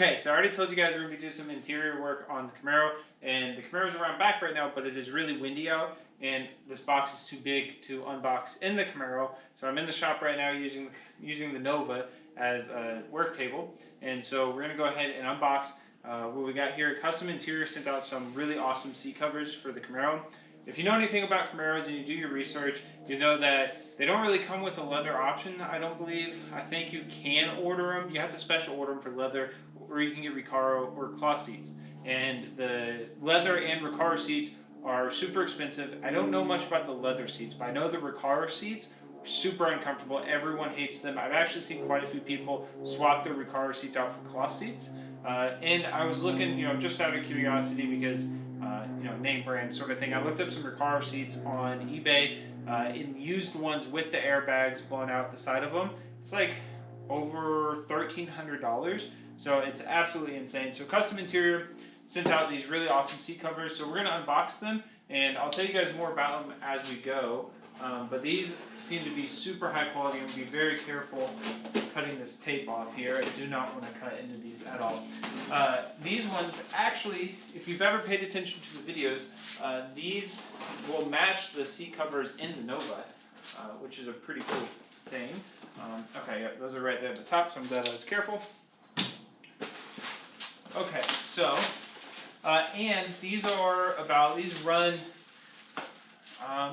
Okay, so I already told you guys we're going to be doing some interior work on the Camaro, and the Camaro's around back right now, but it is really windy out, and this box is too big to unbox in the Camaro, so I'm in the shop right now using the Nova as a work table, and so we're going to go ahead and unbox what we got here. Custom Interior sent out some really awesome seat covers for the Camaro. If you know anything about Camaros and you do your research, you know that they don't really come with a leather option, I don't believe. I think you can order them. You have to special order them for leather, or you can get Recaro or cloth seats. And the leather and Recaro seats are super expensive. I don't know much about the leather seats, but I know the Recaro seats are super uncomfortable. Everyone hates them. I've actually seen quite a few people swap their Recaro seats out for cloth seats. And I was looking, just out of curiosity because name brand sort of thing. I looked up some Recaro seats on eBay, in used ones with the airbags blown out the side of them. It's like over $1,300, so it's absolutely insane. So Custom Interior sent out these really awesome seat covers, so we're going to unbox them, and I'll tell you guys more about them as we go. But these seem to be super high quality. I'm going to be very careful cutting this tape off here. I do not want to cut into these at all. These ones, actually, if you've ever paid attention to the videos, these will match the seat covers in the Nova, which is a pretty cool thing. Okay, yeah, those are right there at the top, so I'm glad I was careful. Okay, so, and these run,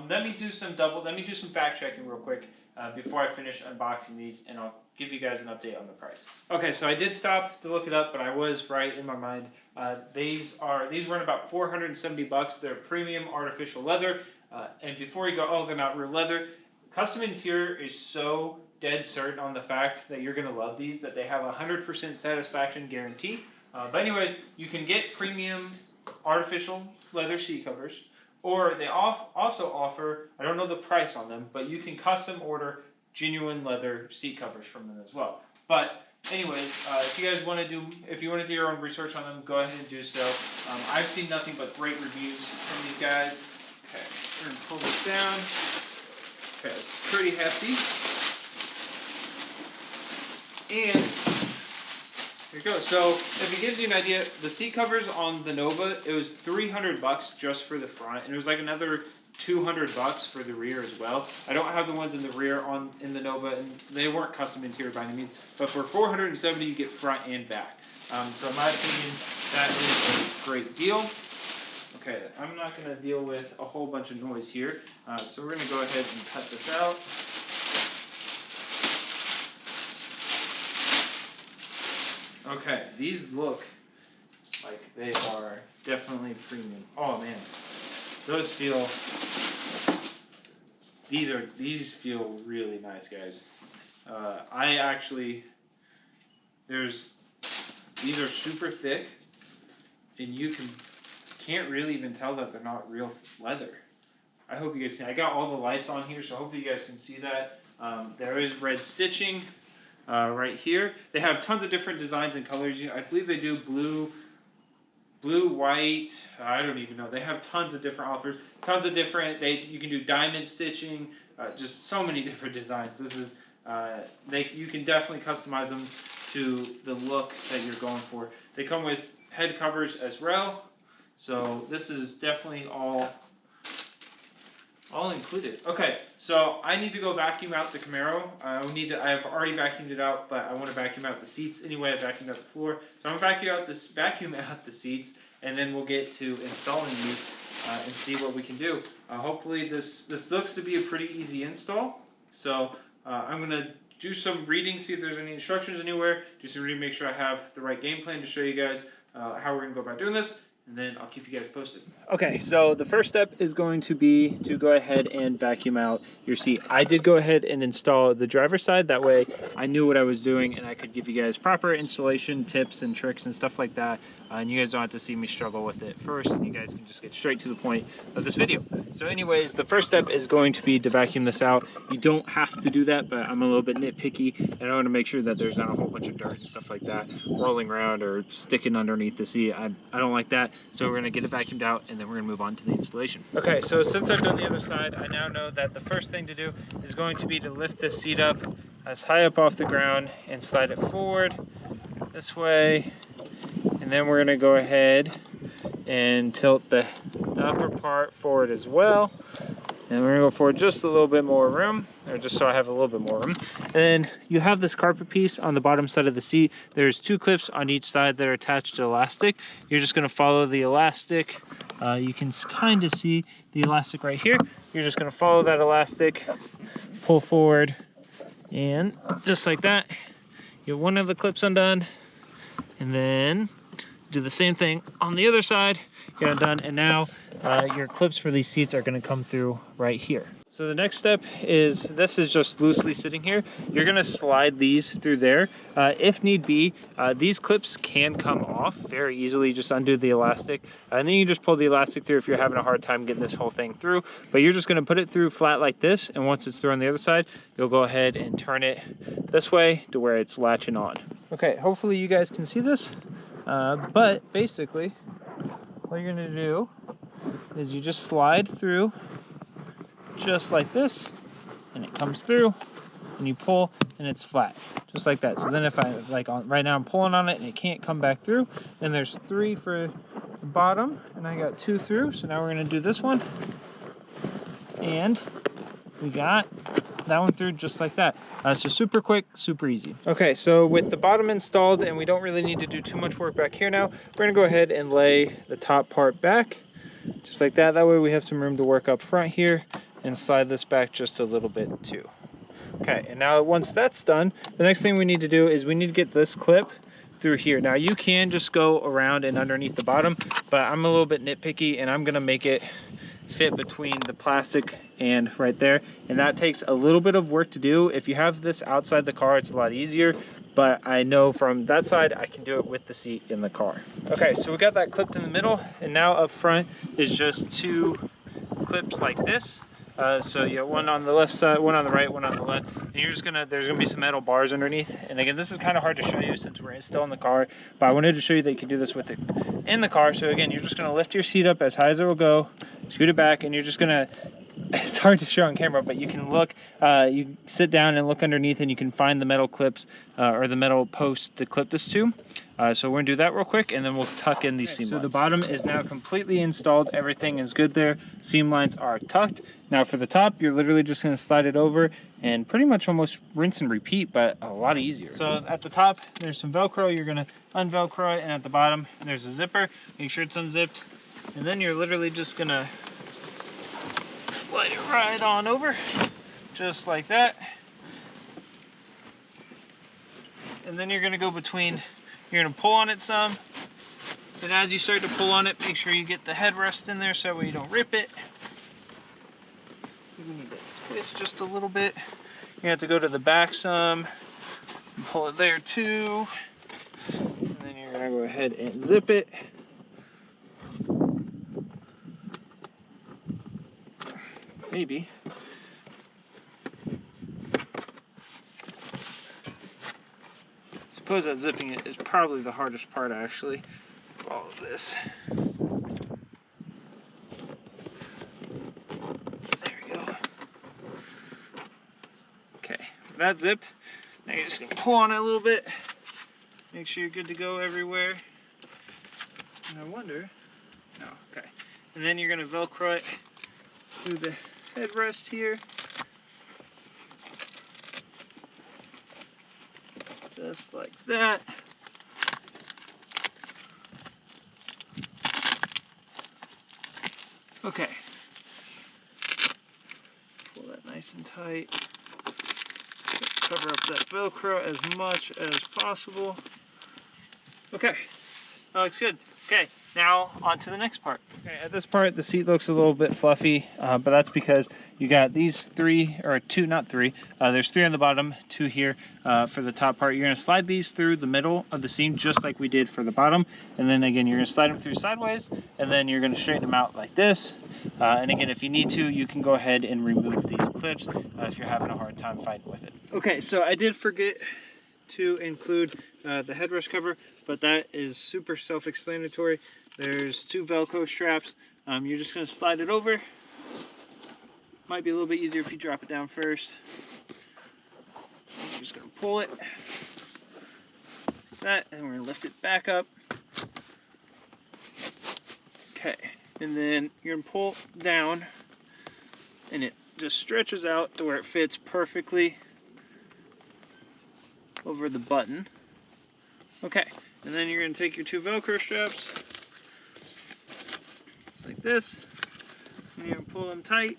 let me do some fact checking real quick before I finish unboxing these, and I'll give you guys an update on the price. Okay, so I did stop to look it up, but I was right in my mind. These run about $470. They're premium artificial leather. And before you go, oh, they're not real leather. Custom Interior is so dead certain on the fact that you're going to love these that they have a 100% satisfaction guarantee. But anyways, you can get premium artificial leather seat covers, or they also offer, I don't know the price on them, but you can custom order genuine leather seat covers from them as well. But anyways, if you want to do your own research on them, go ahead and do so. I've seen nothing but great reviews from these guys. Okay, we're gonna pull this down. Okay, it's pretty hefty. And here you go. So if it gives you an idea, the seat covers on the Nova, it was $300 just for the front, and it was like another $200 for the rear as well. I don't have the ones in the rear in the Nova, and they weren't Custom Interior by any means, but for $470 you get front and back. So in my opinion, that is a great deal. Okay, I'm not going to deal with a whole bunch of noise here, so we're going to go ahead and cut this out. Okay, these look like they are definitely premium. Oh man, these feel really nice, guys. These are super thick, and you can't really even tell that they're not real leather. I hope you guys see. I got all the lights on here, so hopefully you guys can see that. There is red stitching right here. They have tons of different designs and colors. I believe they do blue, white, I don't even know. They have tons of different offers, tons of different, you can do diamond stitching, just so many different designs. This is, you can definitely customize them to the look that you're going for. They come with head covers as well, so this is definitely all included. Okay, so I need to go vacuum out the Camaro. I have already vacuumed it out, but I want to vacuum out the seats anyway. I vacuumed out the floor. So I'm going to vacuum out the seats, and then we'll get to installing these and see what we can do. Hopefully this looks to be a pretty easy install. So I'm going to do some reading, see if there's any instructions anywhere, do some reading, make sure I have the right game plan to show you guys how we're going to go about doing this. And then I'll keep you guys posted. Okay, so the first step is going to be to go ahead and vacuum out your seat. I did go ahead and install the driver's side. That way I knew what I was doing and I could give you guys proper installation tips and tricks and stuff like that. And you guys don't have to see me struggle with it first. And you guys can just get straight to the point of this video. So anyways, the first step is going to be to vacuum this out. You don't have to do that, but I'm a little bit nitpicky. And I want to make sure that there's not a whole bunch of dirt and stuff like that rolling around or sticking underneath the seat. I don't like that. So we're going to get it vacuumed out and then we're going to move on to the installation. Okay, so since I've done the other side, I now know that the first thing to do is going to be to lift this seat up as high up off the ground and slide it forward this way, and then we're gonna go ahead and tilt the upper part forward as well. And we're gonna go forward just a little bit more room, or just so I have a little bit more room. And then you have this carpet piece on the bottom side of the seat. There's 2 clips on each side that are attached to elastic. You're just gonna follow the elastic. You can kind of see the elastic right here. You're just gonna follow that elastic, pull forward, and just like that, you get one of the clips undone, and then do the same thing on the other side, get it done, and now your clips for these seats are gonna come through right here. So the next step is, this is just loosely sitting here. You're gonna slide these through there. If need be, these clips can come off very easily. Just undo the elastic, and then you just pull the elastic through if you're having a hard time getting this whole thing through. But you're just gonna put it through flat like this, and once it's through on the other side, you'll go ahead and turn it this way to where it's latching on. Okay, hopefully you guys can see this, but basically, what you're gonna do is you just slide through just like this, and it comes through, and you pull, and it's flat, just like that. So then if I, right now I'm pulling on it and it can't come back through, and there's 3 for the bottom, and I got 2 through, so now we're gonna do this one, and we got that one through just like that. So super quick, super easy. Okay, so with the bottom installed, and we don't really need to do too much work back here now, we're gonna go ahead and lay the top part back, just like that. That way we have some room to work up front here, and slide this back just a little bit too. Okay, and now once that's done, the next thing we need to do is we need to get this clip through here. Now you can just go around and underneath the bottom, but I'm a little bit nitpicky, and I'm gonna make it fit between the plastic and right there, and that takes a little bit of work to do. If you have this outside the car, it's a lot easier, but I know from that side I can do it with the seat in the car. Okay, so we got that clipped in the middle, and now up front is just 2 clips like this. So you have one on the left side, one on the right, one on the left, and you're just gonna, there's gonna be some metal bars underneath. And again, this is kind of hard to show you since we're still in the car, but I wanted to show you that you can do this with it in the car. So again, you're just gonna lift your seat up as high as it will go, scoot it back, and you're just gonna, it's hard to show on camera, but you can look, you sit down and look underneath, and you can find the metal clips or the metal post to clip this to. So we're gonna do that real quick, and then we'll tuck in these seam lines. So the bottom is now completely installed. Everything is good there. Seam lines are tucked. Now for the top, you're literally just gonna slide it over and pretty much almost rinse and repeat, but a lot easier. So at the top, there's some Velcro. You're gonna unvelcro it, and at the bottom, there's a zipper. Make sure it's unzipped. And then you're literally just gonna slide it right on over, just like that. And then you're gonna go between, you're gonna pull on it some, and as you start to pull on it, make sure you get the headrest in there so that way you don't rip it. So we need to twist just a little bit. You have to go to the back some, and pull it there too. And then you're gonna go ahead and zip it. Maybe. Suppose that zipping it is probably the hardest part actually of all of this. There we go. Okay, that's zipped. Now you're just gonna pull on it a little bit. Make sure you're good to go everywhere. And I wonder, no, okay. And then you're gonna Velcro it through the headrest here. Just like that. Okay. Pull that nice and tight. Cover up that Velcro as much as possible. Okay, that looks good. Okay, now on to the next part. Okay, at this part, the seat looks a little bit fluffy, but that's because you got these 3, or 2, not 3. There's 3 on the bottom, 2 here for the top part. You're gonna slide these through the middle of the seam just like we did for the bottom. And then again, you're gonna slide them through sideways, and then you're gonna straighten them out like this. And again, if you need to, you can go ahead and remove these clips if you're having a hard time fighting with it. Okay, so I did forget to include the headrest cover, but that is super self-explanatory. There's 2 Velcro straps. You're just gonna slide it over. Might be a little bit easier if you drop it down first. You're just gonna pull it that, and we're going to lift it back up. Okay, and then you're going to pull down, and it just stretches out to where it fits perfectly over the button. Okay, and then you're going to take your 2 Velcro straps, just like this, and you're going to pull them tight.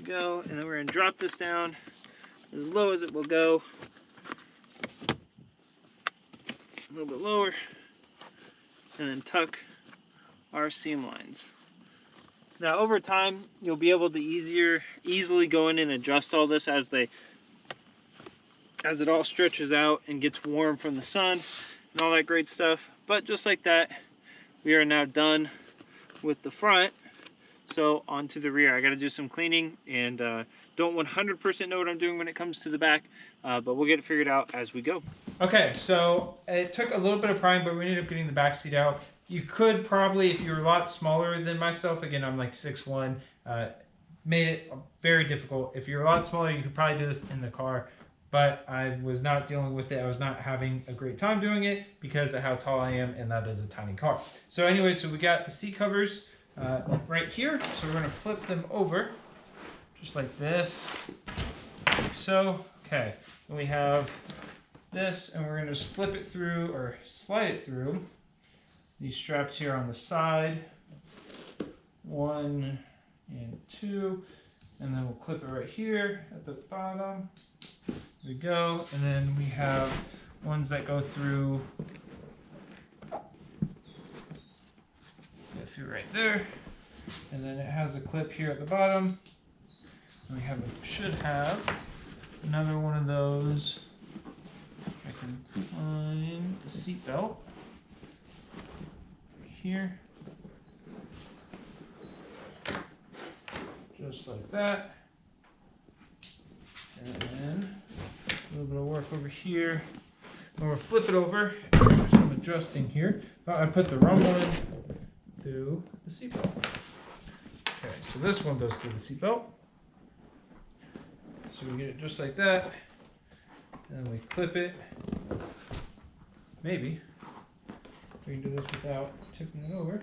Go, and then we're going to drop this down as low as it will go. A little bit lower, and then tuck our seam lines. Now over time you'll be able to easily go in and adjust all this as it all stretches out and gets warm from the sun and all that great stuff. But just like that, we are now done with the front. So onto the rear. I got to do some cleaning, and don't 100% know what I'm doing when it comes to the back, but we'll get it figured out as we go. Okay, so it took a little bit of prying, but we ended up getting the back seat out. You could probably, if you're a lot smaller than myself, again, I'm like 6'1", made it very difficult. If you're a lot smaller, you could probably do this in the car, but I was not dealing with it. I was not having a great time doing it because of how tall I am, and that is a tiny car. So anyway, so we got the seat covers right here. So we're going to flip them over just like this, like so. Okay, and we have this, and we're going to just flip it through, or slide it through these straps here on the side, 1 and 2, and then we'll clip it right here at the bottom. There we go. And then we have ones that go through right there, and then it has a clip here at the bottom, and we should have another one of those. I can find the seat belt here, just like that, and then a little bit of work over here, and we'll flip it over. There's some adjusting here. I put the wrong one through the seatbelt. Okay, so this one goes through the seatbelt. So we get it just like that, and then we clip it. Maybe we can do this without tipping it over.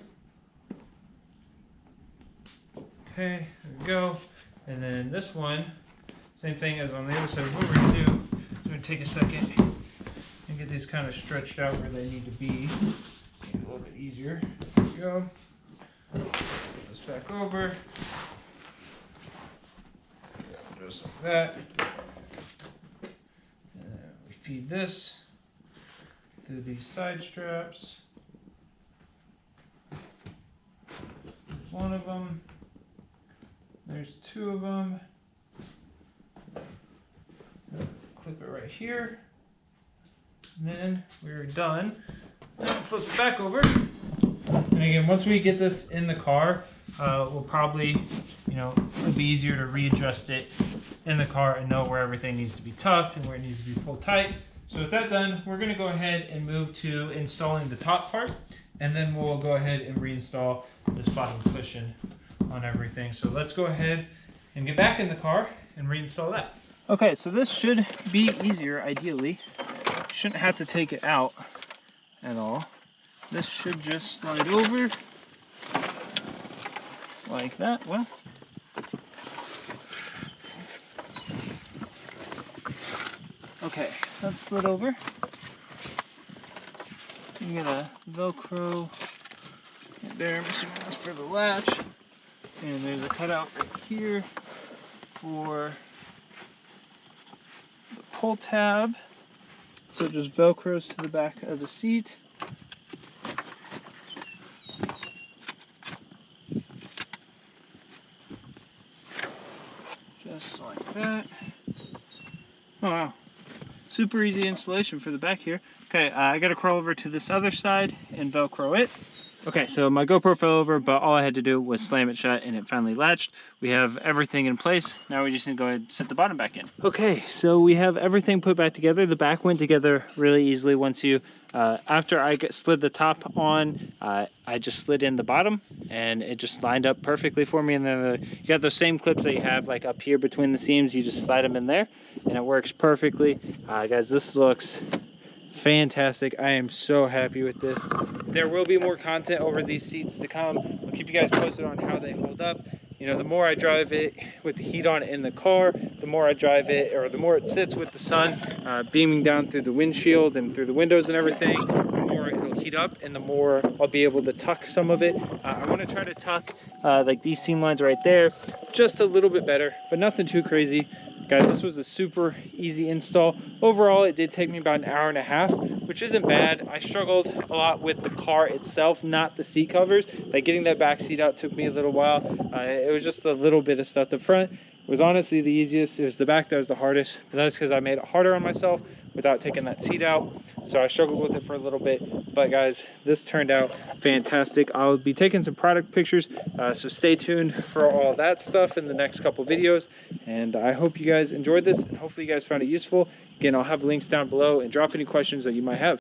Okay, there we go. And then this one, same thing as on the other side. What we're going to do is we're going to take a second and get these kind of stretched out where they need to be. Make it a little bit easier. There we go. Put this back over. Just like that. And then we feed this through these side straps. There's one of them. There's 2 of them. Clip it right here. And then we're done. Now flip it back over. And again, once we get this in the car, we'll probably, it'll be easier to readjust it in the car and know where everything needs to be tucked and where it needs to be pulled tight. So with that done, we're going to go ahead and move to installing the top part, and then we'll go ahead and reinstall this bottom cushion on everything. So let's go ahead and get back in the car and reinstall that. Okay, so this should be easier, ideally. Shouldn't have to take it out at all. This should just slide over like that. Well, okay, that's slid over. You get a Velcro right there. I'm assuming that's for the latch. And there's a cutout right here for the pull tab. So it just Velcros to the back of the seat. Just like that. Oh wow. Super easy installation for the back here. Okay, I gotta crawl over to this other side and Velcro it. Okay, so my GoPro fell over, but all I had to do was slam it shut and it finally latched. We have everything in place. Now we just need to go ahead and set the bottom back in. Okay, so we have everything put back together. The back went together really easily once you After I slid the top on, I just slid in the bottom, and it just lined up perfectly for me. And then you got those same clips that you have like up here between the seams. You just slide them in there, and it works perfectly. Guys, this looks fantastic. I am so happy with this. There will be more content over these seats to come. I'll keep you guys posted on how they hold up. You know, the more I drive it with the heat on in the car, the more I drive it, or the more it sits with the sun beaming down through the windshield and through the windows and everything, the more it'll heat up and the more I'll be able to tuck some of it. I want to try to tuck like these seam lines right there just a little bit better, but nothing too crazy. Guys, this was a super easy install. Overall, it did take me about an hour and a half, which isn't bad. I struggled a lot with the car itself, not the seat covers. Like getting that back seat out took me a little while. It was just a little bit of stuff. The front was honestly the easiest. It was the back that was the hardest, but that's because I made it harder on myself without taking that seat out. So I struggled with it for a little bit, but guys, this turned out fantastic. I'll be taking some product pictures, so stay tuned for all that stuff in the next couple videos. And I hope you guys enjoyed this, and hopefully you guys found it useful. Again, I'll have links down below, and drop any questions that you might have.